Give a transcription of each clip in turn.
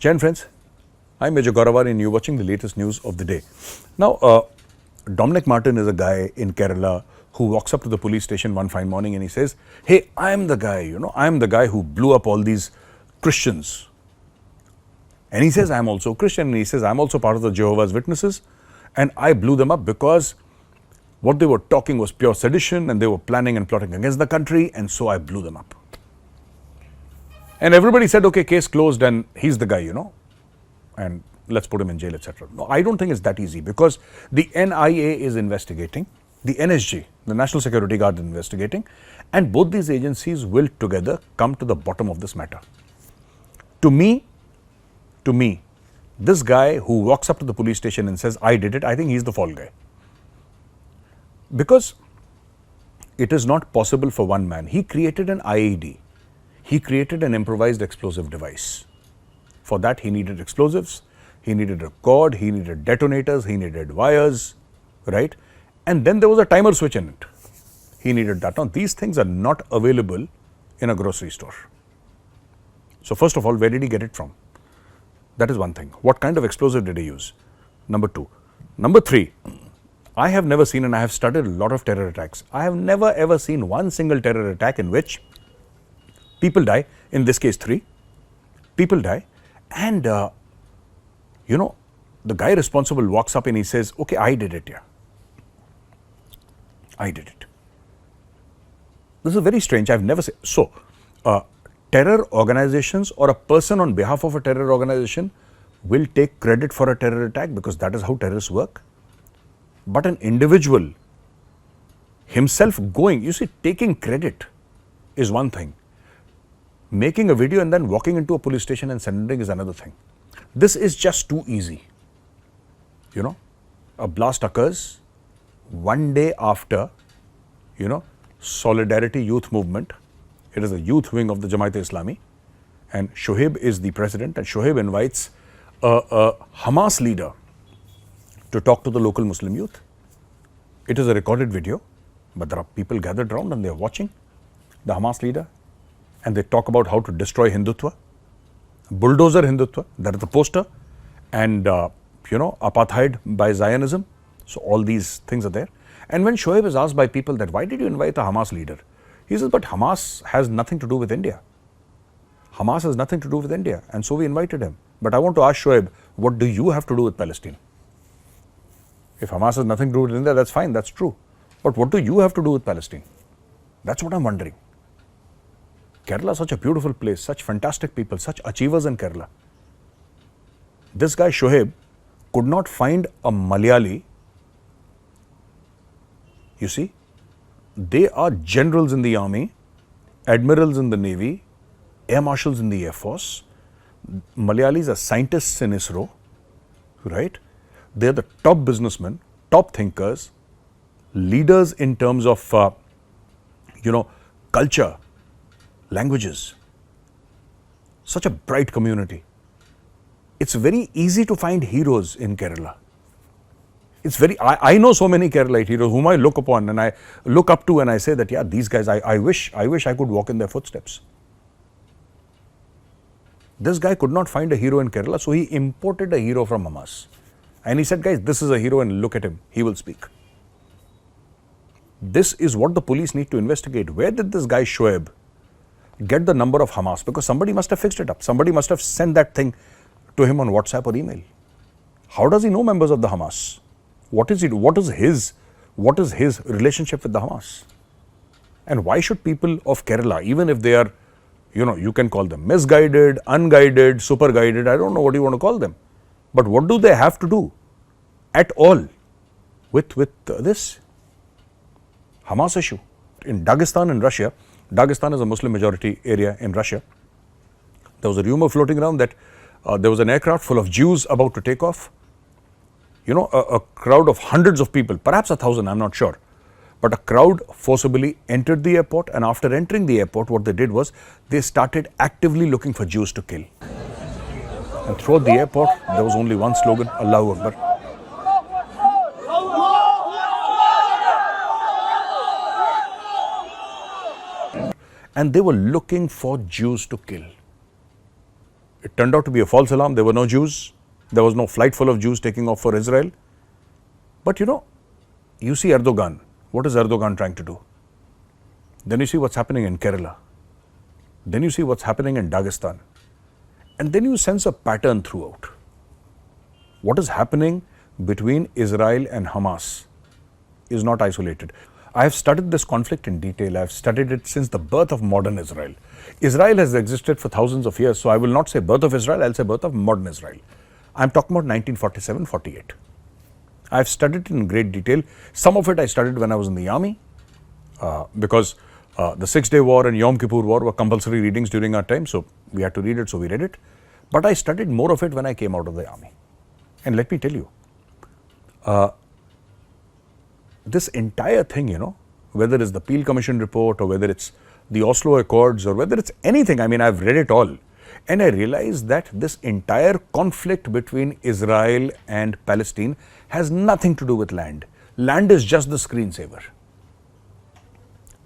Jai Hind, friends. I'm Major Gaurav Arya and you're watching the latest news of the day. Now, Dominic Martin is a guy in Kerala who walks up to the police station one fine morning and he says, hey, I'm the guy, I'm the guy who blew up all these Christians. And he says, I'm also a Christian, and he says, I'm also part of the Jehovah's Witnesses, and I blew them up because what they were talking was pure sedition and they were planning and plotting against the country, and so I blew them up. And everybody said, okay, case closed and he's the guy, and let's put him in jail, etc. No, I don't think it's that easy, because the NIA is investigating, the NSG, the National Security Guard, is investigating, and both these agencies will together come to the bottom of this matter. To me, this guy who walks up to the police station and says, I did it, I think he's the fall guy. Because it is not possible for one man. He created an IED. He created an improvised explosive device. For that, he needed explosives, he needed a cord, he needed detonators, he needed wires, right? And then there was a timer switch in it. He needed that. Now, these things are not available in a grocery store. So, first of all, where did he get it from? That is one thing. What kind of explosive did he use? Number two. Number three, I have never seen, and I have studied a lot of terror attacks, I have never ever seen one single terror attack in which people die, in this case 3, people die, and the guy responsible walks up and he says, okay, I did it, yeah. I did it. This is very strange. I've never seen. So, terror organizations or a person on behalf of a terror organization will take credit for a terror attack because that is how terrorists work. But an individual himself going, taking credit is one thing. Making a video and then walking into a police station and surrendering is another thing. This is just too easy. A blast occurs one day after, Solidarity Youth Movement. It is a youth wing of the Jamaat-e-Islami, and Shoaib is the president, and Shoaib invites a Hamas leader to talk to the local Muslim youth. It is a recorded video, but there are people gathered around and they are watching the Hamas leader, and they talk about how to destroy Hindutva, bulldozer Hindutva, that is the poster, and apartheid by Zionism. So all these things are there. And when Shoaib is asked by people that why did you invite a Hamas leader? He says, but Hamas has nothing to do with India. Hamas has nothing to do with India, and so we invited him. But I want to ask Shoaib, what do you have to do with Palestine? If Hamas has nothing to do with India, that's fine, that's true. But what do you have to do with Palestine? That's what I'm wondering. Kerala is such a beautiful place, such fantastic people, such achievers in Kerala. This guy Shoaib could not find a Malayali. You see, they are generals in the army, admirals in the navy, air marshals in the air force. Malayalis are scientists in ISRO, right? They are the top businessmen, top thinkers, leaders in terms of, culture, languages. Such a bright community. It's very easy to find heroes in Kerala. I know so many Keralite heroes whom I look upon and I look up to, and I say that, yeah, these guys, I wish I could walk in their footsteps. This guy could not find a hero in Kerala, so he imported a hero from Hamas. And he said, guys, this is a hero and look at him, he will speak. This is what the police need to investigate. Where did this guy Shoaib get the number of Hamas? Because somebody must have fixed it up. Somebody must have sent that thing to him on WhatsApp or email. How does he know members of the Hamas? What is his relationship with the Hamas? And why should people of Kerala, even if they are, you can call them misguided, unguided, super guided, I don't know what you want to call them. But what do they have to do at all with this Hamas issue? In Dagestan in Russia, Dagestan is a Muslim majority area in Russia. There was a rumor floating around that there was an aircraft full of Jews about to take off. A crowd of hundreds of people, perhaps 1,000, I'm not sure. But a crowd forcibly entered the airport, and after entering the airport, what they did was they started actively looking for Jews to kill. And throughout the airport, there was only one slogan, Allahu Akbar. And they were looking for Jews to kill. It turned out to be a false alarm. There were no Jews. There was no flight full of Jews taking off for Israel. But you see Erdogan. What is Erdogan trying to do? Then you see what's happening in Kerala. Then you see what's happening in Dagestan. And then you sense a pattern throughout. What is happening between Israel and Hamas is not isolated. I have studied this conflict in detail. I have studied it since the birth of modern Israel. Israel has existed for thousands of years, so I will not say birth of Israel, I'll say birth of modern Israel. I'm talking about 1947-48. I have studied it in great detail. Some of it I studied when I was in the army, because the 6-day war and Yom Kippur war were compulsory readings during our time, so we had to read it, so we read it. But I studied more of it when I came out of the army. And let me tell you, this entire thing, whether it's the Peel Commission report or whether it's the Oslo Accords or whether it's anything, I mean, I've read it all. And I realized that this entire conflict between Israel and Palestine has nothing to do with land. Land is just the screensaver.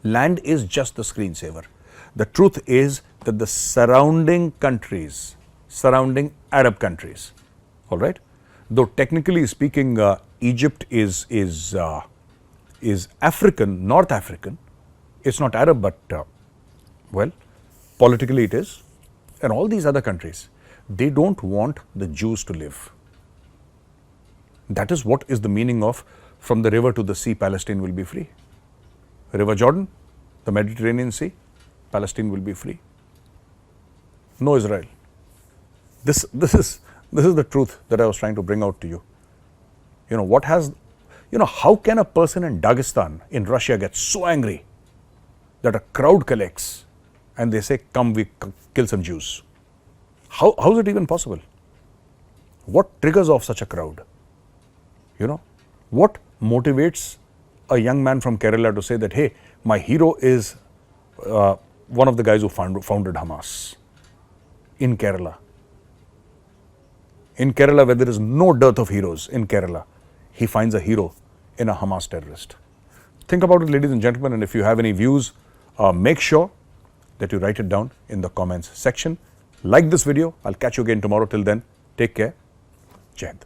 Land is just the screensaver. The truth is that the surrounding countries, surrounding Arab countries, all right, though technically speaking, Egypt is African, North African. It's not Arab, but well, politically it is. And all these other countries, they don't want the Jews to live. That is what is the meaning of from the river to the sea, Palestine will be free. River Jordan, the Mediterranean Sea, Palestine will be free. No Israel. This is the truth that I was trying to bring out to you. How can a person in Dagestan, in Russia, get so angry that a crowd collects and they say, come, we kill some Jews? How is it even possible? What triggers off such a crowd? What motivates a young man from Kerala to say that, hey, my hero is one of the guys who founded Hamas in Kerala? In Kerala, where there is no dearth of heroes in Kerala, he finds a hero in a Hamas terrorist. Think about it, ladies and gentlemen, and if you have any views, make sure that you write it down in the comments section. Like this video. I'll catch you again tomorrow. Till then, take care. Jai Hind.